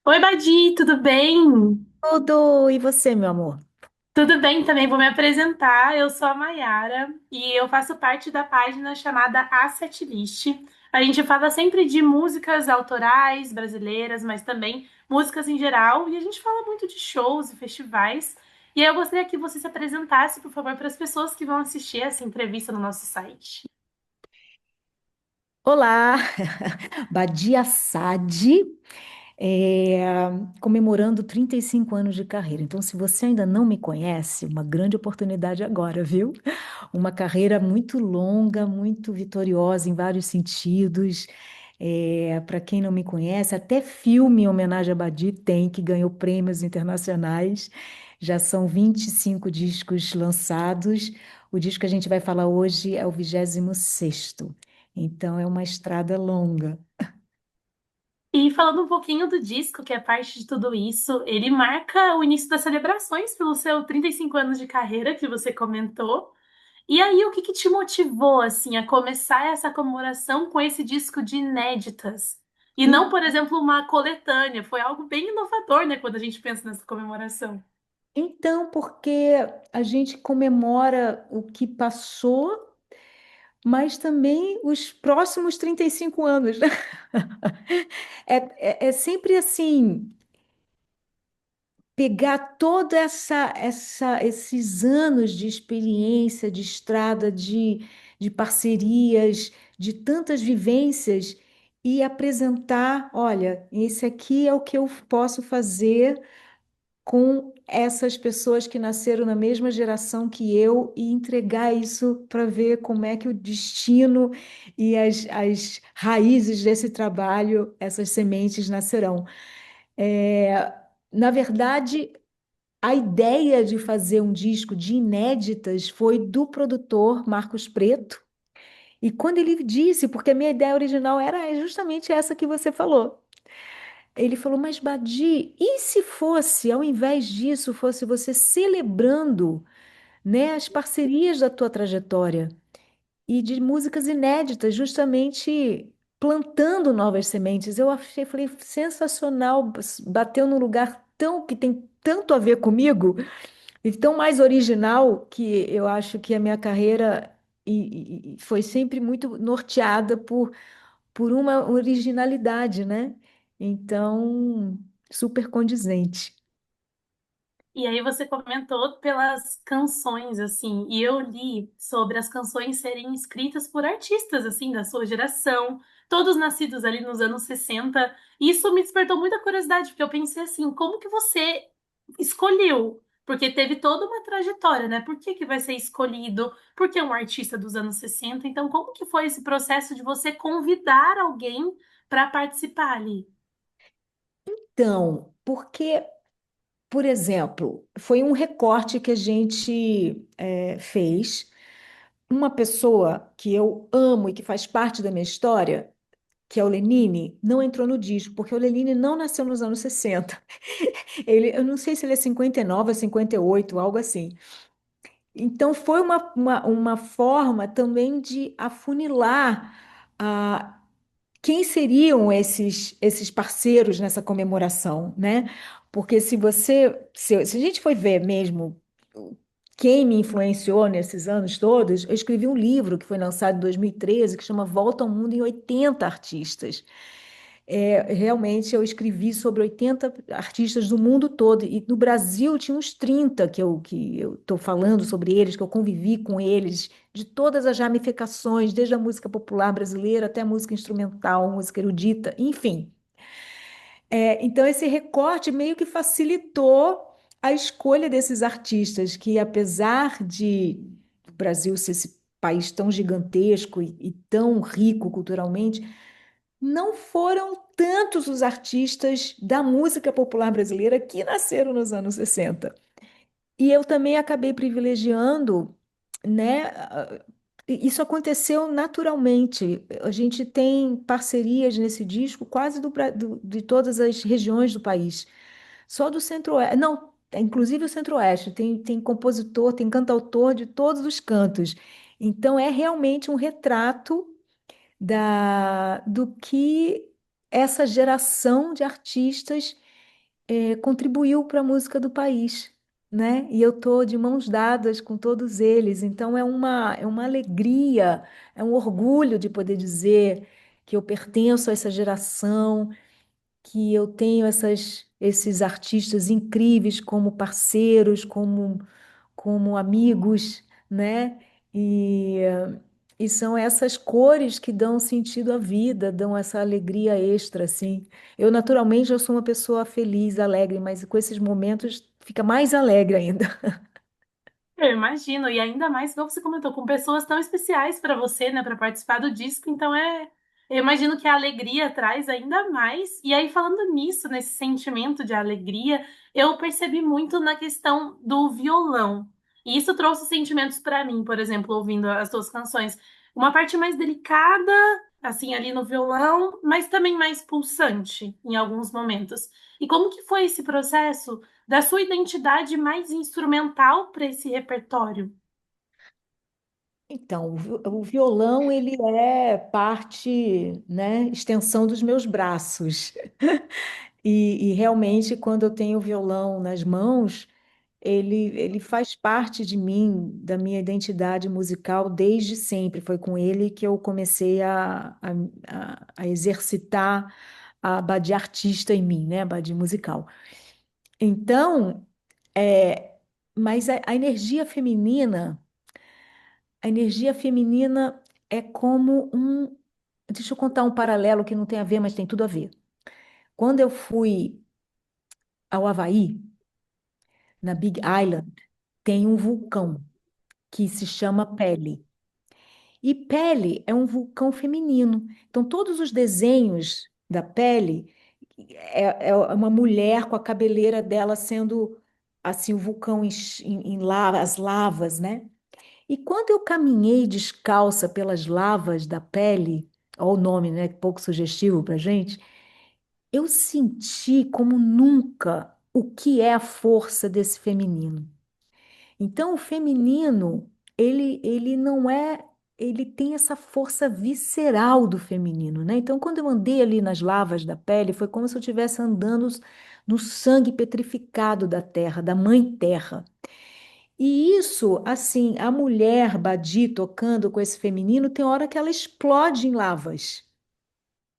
Oi, Badi, tudo bem? Tudo, e você, meu amor? Tudo bem também, vou me apresentar. Eu sou a Mayara e eu faço parte da página chamada Asset List. A gente fala sempre de músicas autorais brasileiras, mas também músicas em geral, e a gente fala muito de shows e festivais. E aí eu gostaria que você se apresentasse, por favor, para as pessoas que vão assistir essa entrevista no nosso site. Olá, Badia Sade, é, comemorando 35 anos de carreira. Então, se você ainda não me conhece, uma grande oportunidade agora, viu? Uma carreira muito longa, muito vitoriosa em vários sentidos. Para quem não me conhece, até filme em homenagem a Badi tem, que ganhou prêmios internacionais. Já são 25 discos lançados. O disco que a gente vai falar hoje é o 26º. Então, é uma estrada longa. E falando um pouquinho do disco, que é parte de tudo isso, ele marca o início das celebrações pelo seu 35 anos de carreira, que você comentou. E aí, o que que te motivou, assim, a começar essa comemoração com esse disco de inéditas? E não, por exemplo, uma coletânea. Foi algo bem inovador, né, quando a gente pensa nessa comemoração. Então, porque a gente comemora o que passou, mas também os próximos 35 anos, né? É sempre assim, pegar toda esses anos de experiência, de estrada, de parcerias, de tantas vivências e apresentar, olha, esse aqui é o que eu posso fazer com essas pessoas que nasceram na mesma geração que eu e entregar isso para ver como é que o destino e as raízes desse trabalho, essas sementes nascerão. É, na verdade, a ideia de fazer um disco de inéditas foi do produtor Marcos Preto. E quando ele disse, porque a minha ideia original era justamente essa que você falou. Ele falou, mas Badi, e se fosse, ao invés disso, fosse você celebrando, né, as parcerias da tua trajetória e de músicas inéditas, justamente plantando novas sementes. Eu achei, falei, sensacional, bateu num lugar tão que tem tanto a ver comigo e tão mais original que eu acho que a minha carreira e foi sempre muito norteada por uma originalidade, né? Então, super condizente. E aí você comentou pelas canções, assim, e eu li sobre as canções serem escritas por artistas, assim, da sua geração, todos nascidos ali nos anos 60. E isso me despertou muita curiosidade, porque eu pensei assim, como que você escolheu? Porque teve toda uma trajetória, né? Por que que vai ser escolhido? Porque é um artista dos anos 60. Então, como que foi esse processo de você convidar alguém para participar ali? Então, porque, por exemplo, foi um recorte que a gente fez. Uma pessoa que eu amo e que faz parte da minha história, que é o Lenine, não entrou no disco, porque o Lenine não nasceu nos anos 60. Eu não sei se ele é 59 ou 58, algo assim. Então, foi uma forma também de afunilar quem seriam esses parceiros nessa comemoração, né? Porque se a gente for ver mesmo quem me influenciou nesses anos todos, eu escrevi um livro que foi lançado em 2013 que chama Volta ao Mundo em 80 Artistas. Realmente eu escrevi sobre 80 artistas do mundo todo, e no Brasil tinha uns 30 que eu estou falando sobre eles, que eu convivi com eles, de todas as ramificações, desde a música popular brasileira até a música instrumental, música erudita, enfim. Então esse recorte meio que facilitou a escolha desses artistas, que apesar de o Brasil ser esse país tão gigantesco e tão rico culturalmente, não foram tantos os artistas da música popular brasileira que nasceram nos anos 60. E eu também acabei privilegiando, né? Isso aconteceu naturalmente. A gente tem parcerias nesse disco quase de todas as regiões do país. Só do Centro-Oeste. Não, inclusive o Centro-Oeste. Tem compositor, tem cantautor de todos os cantos. Então, é realmente um retrato do que essa geração de artistas contribuiu para a música do país, né? E eu tô de mãos dadas com todos eles. Então é uma alegria, é um orgulho de poder dizer que eu pertenço a essa geração, que eu tenho esses artistas incríveis como parceiros, como amigos, né? E, e são essas cores que dão sentido à vida, dão essa alegria extra, assim. Eu, naturalmente, eu sou uma pessoa feliz, alegre, mas com esses momentos fica mais alegre ainda. Eu imagino, e ainda mais, como você comentou, com pessoas tão especiais para você, né, para participar do disco, então eu imagino que a alegria traz ainda mais. E aí, falando nisso, nesse sentimento de alegria, eu percebi muito na questão do violão. E isso trouxe sentimentos para mim, por exemplo, ouvindo as suas canções. Uma parte mais delicada, assim, ali no violão, mas também mais pulsante em alguns momentos. E como que foi esse processo da sua identidade mais instrumental para esse repertório? Então, o violão, ele é parte, né, extensão dos meus braços. E realmente, quando eu tenho o violão nas mãos, ele faz parte de mim, da minha identidade musical desde sempre. Foi com ele que eu comecei a exercitar a aba de artista em mim, né? A aba de musical. Então, é, mas a energia feminina é como um. Deixa eu contar um paralelo que não tem a ver, mas tem tudo a ver. Quando eu fui ao Havaí, na Big Island, tem um vulcão que se chama Pele. E Pele é um vulcão feminino. Então, todos os desenhos da Pele é uma mulher com a cabeleira dela sendo assim, o vulcão em lava, as lavas, né? E quando eu caminhei descalça pelas lavas da Pele, olha o nome, né? Pouco sugestivo para gente, eu senti como nunca o que é a força desse feminino. Então, o feminino, ele não é, ele tem essa força visceral do feminino, né? Então, quando eu andei ali nas lavas da pele, foi como se eu estivesse andando no sangue petrificado da terra, da mãe terra. E isso, assim, a mulher Badi tocando com esse feminino, tem hora que ela explode em lavas.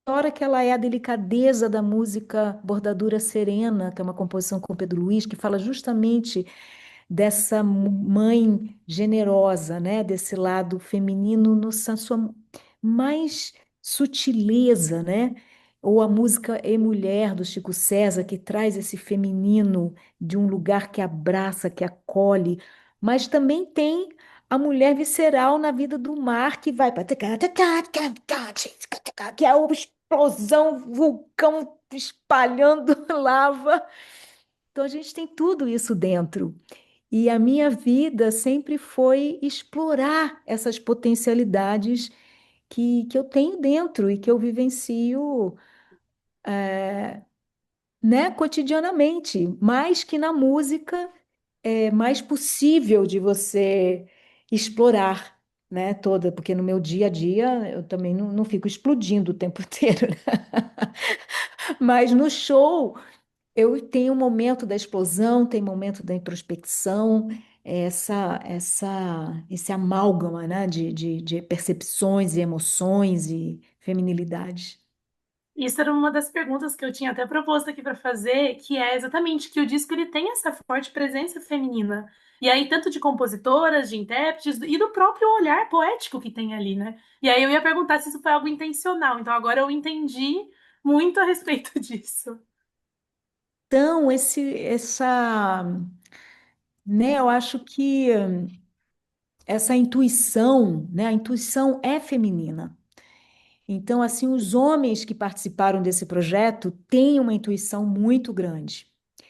Tem hora que ela é a delicadeza da música Bordadura Serena, que é uma composição com Pedro Luiz, que fala justamente dessa mãe generosa, né? Desse lado feminino na sua mais sutileza, né? Ou a música E Mulher do Chico César, que traz esse feminino de um lugar que abraça, que acolhe, mas também tem a mulher visceral na vida do mar que vai para que é a explosão, vulcão espalhando lava. Então a gente tem tudo isso dentro. E a minha vida sempre foi explorar essas potencialidades que eu tenho dentro e que eu vivencio, né, cotidianamente, mais que na música é mais possível de você explorar, né, toda, porque no meu dia a dia eu também não fico explodindo o tempo inteiro, né? Mas no show eu tenho um momento da explosão, tem momento da introspecção, esse amálgama, né, de percepções e emoções e feminilidade. Isso era uma das perguntas que eu tinha até proposto aqui para fazer, que é exatamente que o disco ele tem essa forte presença feminina. E aí, tanto de compositoras, de intérpretes e do próprio olhar poético que tem ali, né? E aí eu ia perguntar se isso foi algo intencional. Então agora eu entendi muito a respeito disso. Então, né, eu acho que essa intuição, né, a intuição é feminina. Então, assim, os homens que participaram desse projeto têm uma intuição muito grande.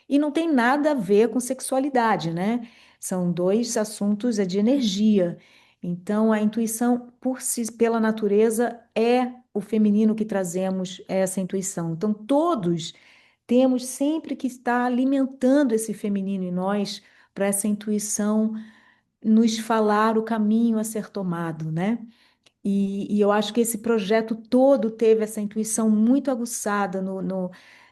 E não tem nada a ver com sexualidade, né? São dois assuntos de energia. Então, a intuição, por si, pela natureza, é o feminino que trazemos essa intuição. Então, todos temos sempre que estar alimentando esse feminino em nós para essa intuição nos falar o caminho a ser tomado, né? E eu acho que esse projeto todo teve essa intuição muito aguçada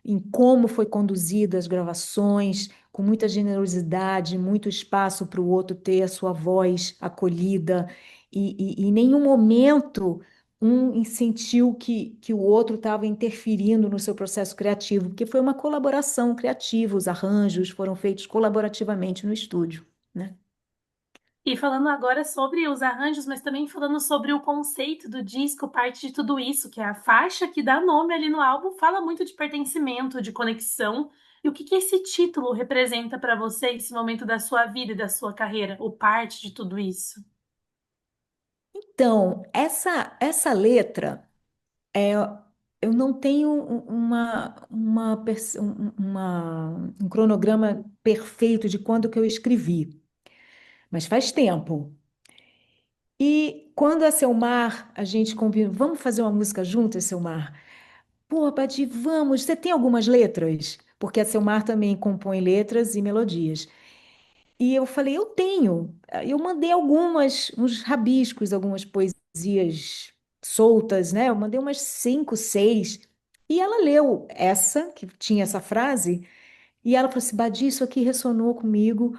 em como foi conduzida as gravações, com muita generosidade, muito espaço para o outro ter a sua voz acolhida, e em nenhum momento sentiu que o outro estava interferindo no seu processo criativo, porque foi uma colaboração criativa, os arranjos foram feitos colaborativamente no estúdio, né? E falando agora sobre os arranjos, mas também falando sobre o conceito do disco, parte de tudo isso, que é a faixa que dá nome ali no álbum, fala muito de pertencimento, de conexão. E o que que esse título representa para você, esse momento da sua vida e da sua carreira, o parte de tudo isso? Então, essa letra, eu não tenho um cronograma perfeito de quando que eu escrevi, mas faz tempo. E quando a Selmar, a gente combinou, vamos fazer uma música juntas, Selmar? Pô, Badi, vamos. Você tem algumas letras? Porque a Selmar também compõe letras e melodias. E eu falei, eu tenho. Eu mandei uns rabiscos, algumas poesias soltas, né? Eu mandei umas cinco, seis. E ela leu essa, que tinha essa frase, e ela falou assim, Badi, isso aqui ressonou comigo,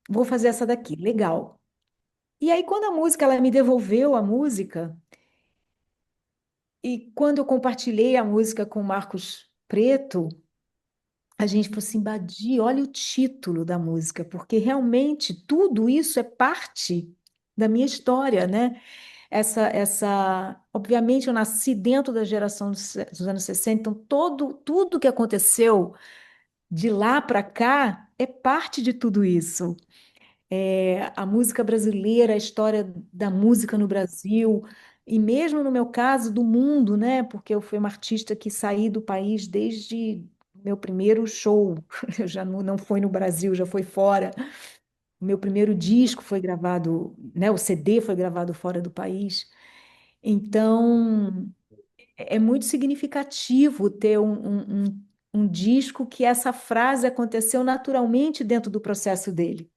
vou fazer essa daqui. Legal. E aí, quando a música, ela me devolveu a música, e quando eu compartilhei a música com o Marcos Preto, a gente falou assim, Badi, olha o título da música, porque realmente tudo isso é parte da minha história, né? Obviamente, eu nasci dentro da geração dos anos 60, então tudo que aconteceu de lá para cá é parte de tudo isso. A música brasileira, a história da música no Brasil, e mesmo no meu caso, do mundo, né? Porque eu fui uma artista que saí do país desde meu primeiro show. Eu já não foi no Brasil, já foi fora. O meu primeiro disco foi gravado, né? O CD foi gravado fora do país. Então, é muito significativo ter um disco que essa frase aconteceu naturalmente dentro do processo dele.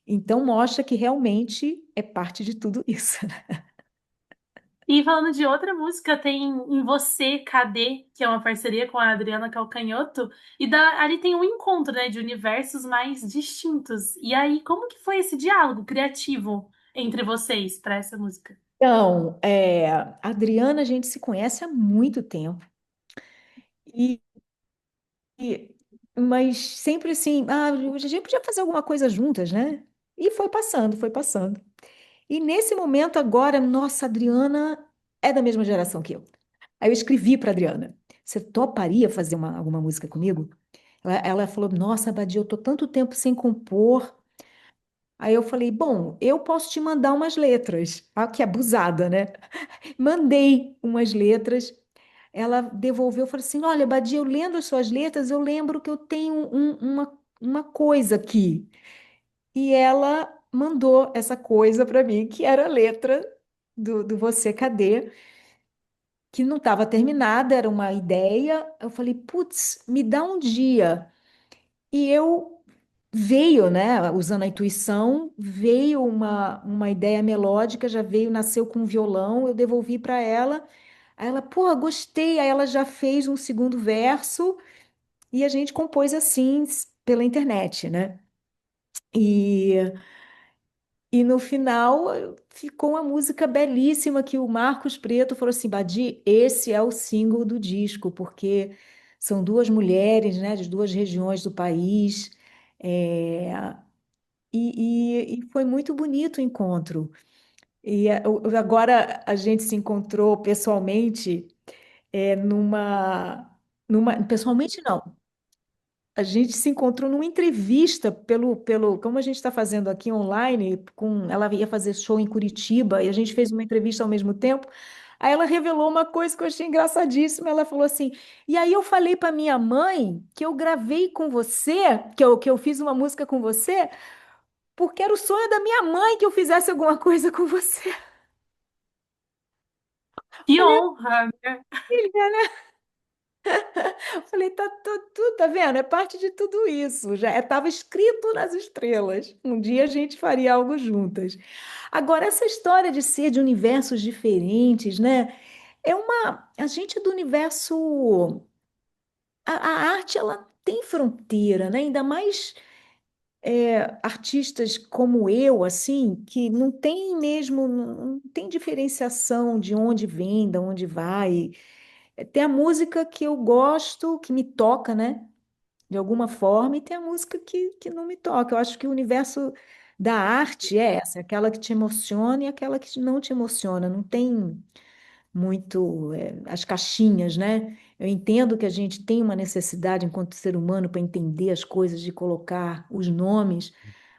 Então, mostra que realmente é parte de tudo isso. E falando de outra música, tem Em Você, Cadê, que é uma parceria com a Adriana Calcanhoto, e ali tem um encontro, né, de universos mais distintos. E aí, como que foi esse diálogo criativo entre vocês para essa música? Então, a Adriana, a gente se conhece há muito tempo, e, e- mas sempre assim, a gente podia fazer alguma coisa juntas, né? E foi passando, foi passando. E nesse momento agora, nossa, a Adriana é da mesma geração que eu. Aí eu escrevi para Adriana: você toparia fazer alguma música comigo? Ela falou: nossa, Badia, eu tô tanto tempo sem compor. Aí eu falei: bom, eu posso te mandar umas letras. Ah, que abusada, né? Mandei umas letras. Ela devolveu, falou assim: olha, Badia, eu lendo as suas letras, eu lembro que eu tenho uma coisa aqui. E ela mandou essa coisa para mim, que era a letra do Você Cadê, que não estava terminada, era uma ideia. Eu falei: putz, me dá um dia. E eu veio, né, usando a intuição, veio uma ideia melódica, já veio, nasceu com um violão, eu devolvi para ela. Aí ela, pô, gostei. Aí ela já fez um segundo verso e a gente compôs assim pela internet, né? E, e no final ficou uma música belíssima que o Marcos Preto falou assim, Badi, esse é o single do disco, porque são duas mulheres, né, de duas regiões do país. É, e foi muito bonito o encontro. Agora a gente se encontrou pessoalmente, pessoalmente não. A gente se encontrou numa entrevista como a gente está fazendo aqui online, ela ia fazer show em Curitiba e a gente fez uma entrevista ao mesmo tempo. Aí ela revelou uma coisa que eu achei engraçadíssima. Ela falou assim: e aí eu falei para minha mãe que eu gravei com você, que eu fiz uma música com você, porque era o sonho da minha mãe que eu fizesse alguma coisa com você. Que Falei, honra, né? filha, né? Falei, tá vendo? É parte de tudo isso. Já estava escrito nas estrelas. Um dia a gente faria algo juntas. Agora, essa história de ser de universos diferentes, né? A gente é do universo a arte, ela tem fronteira, né? Ainda mais artistas como eu, assim, que não tem mesmo, não tem diferenciação de onde vem, de onde vai. Tem a música que eu gosto, que me toca, né? De alguma forma, e tem a música que não me toca. Eu acho que o universo da arte é essa, aquela que te emociona e aquela que não te emociona. Não tem muito as caixinhas, né? Eu entendo que a gente tem uma necessidade, enquanto ser humano, para entender as coisas, de colocar os nomes,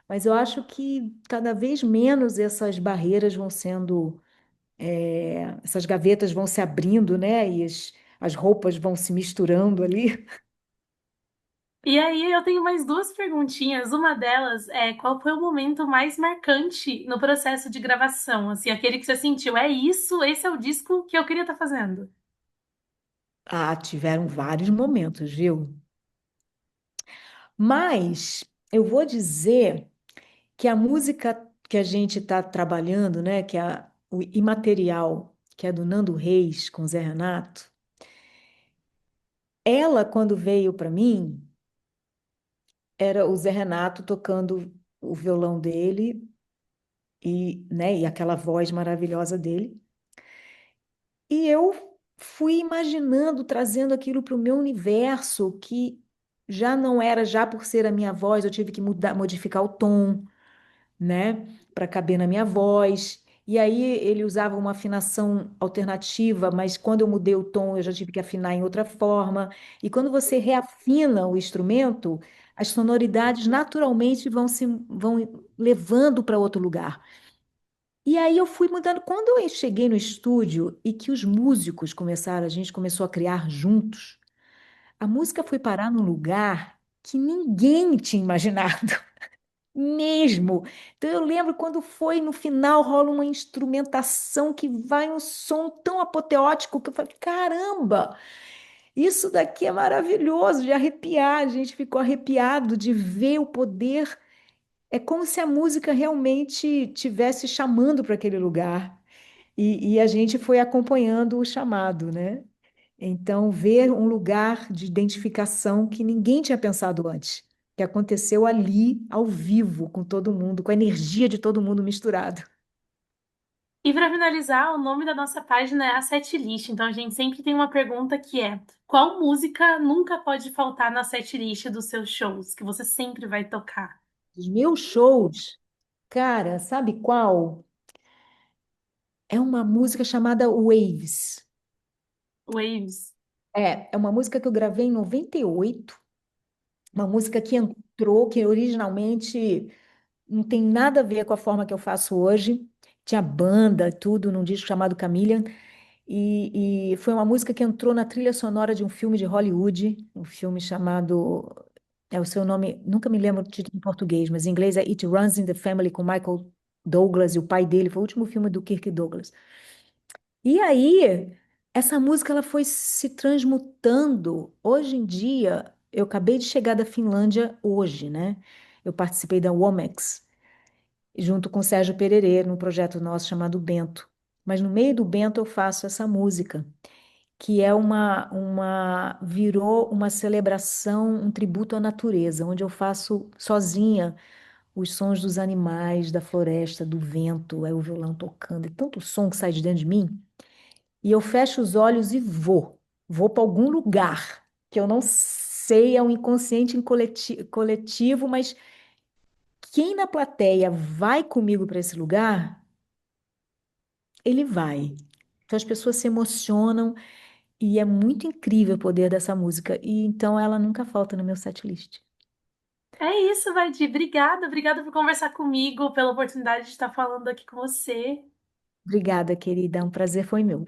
mas eu acho que cada vez menos essas barreiras vão sendo, essas gavetas vão se abrindo, né? E as roupas vão se misturando ali. E aí eu tenho mais duas perguntinhas. Uma delas é qual foi o momento mais marcante no processo de gravação? Assim, aquele que você sentiu, é isso, esse é o disco que eu queria estar fazendo. Ah, tiveram vários momentos, viu? Mas eu vou dizer que a música que a gente está trabalhando, né, que é o Imaterial, que é do Nando Reis com Zé Renato, ela, quando veio para mim, era o Zé Renato tocando o violão dele e aquela voz maravilhosa dele. E eu fui imaginando, trazendo aquilo para o meu universo, que já não era, já por ser a minha voz, eu tive que mudar, modificar o tom, né, para caber na minha voz. E aí ele usava uma afinação alternativa, mas quando eu mudei o tom, eu já tive que afinar em outra forma. E quando você reafina o instrumento, as sonoridades naturalmente vão levando para outro lugar. E aí eu fui mudando. Quando eu cheguei no estúdio e que os músicos começaram, a gente começou a criar juntos, a música foi parar num lugar que ninguém tinha imaginado. Mesmo. Então eu lembro quando foi no final, rola uma instrumentação que vai um som tão apoteótico que eu falei, caramba, isso daqui é maravilhoso, de arrepiar, a gente ficou arrepiado de ver o poder. É como se a música realmente tivesse chamando para aquele lugar. E a gente foi acompanhando o chamado, né? Então, ver um lugar de identificação que ninguém tinha pensado antes, que aconteceu ali, ao vivo, com todo mundo, com a energia de todo mundo misturado. E para finalizar, o nome da nossa página é a Setlist. Então a gente sempre tem uma pergunta que é: qual música nunca pode faltar na setlist dos seus shows, que você sempre vai tocar? Os meus shows, cara, sabe qual? É uma música chamada Waves. Waves. É uma música que eu gravei em 98, uma música que entrou, que originalmente não tem nada a ver com a forma que eu faço hoje. Tinha banda, tudo, num disco chamado Chameleon. E foi uma música que entrou na trilha sonora de um filme de Hollywood, um filme chamado. É o seu nome, nunca me lembro o título em português, mas em inglês é It Runs in the Family, com Michael Douglas e o pai dele. Foi o último filme do Kirk Douglas. E aí, essa música ela foi se transmutando. Hoje em dia, eu acabei de chegar da Finlândia hoje, né? Eu participei da Womex, junto com o Sérgio Pererê, num projeto nosso chamado Bento. Mas no meio do Bento eu faço essa música, que é virou uma celebração, um tributo à natureza, onde eu faço sozinha os sons dos animais, da floresta, do vento, é o violão tocando, é tanto som que sai de dentro de mim, e eu fecho os olhos e vou para algum lugar que eu não sei, é um inconsciente coletivo, mas quem na plateia vai comigo para esse lugar, ele vai. Então as pessoas se emocionam e é muito incrível o poder dessa música. E então ela nunca falta no meu setlist. É isso, Vaidi. Obrigada, obrigada por conversar comigo, pela oportunidade de estar falando aqui com você. Obrigada, querida. Um prazer foi meu.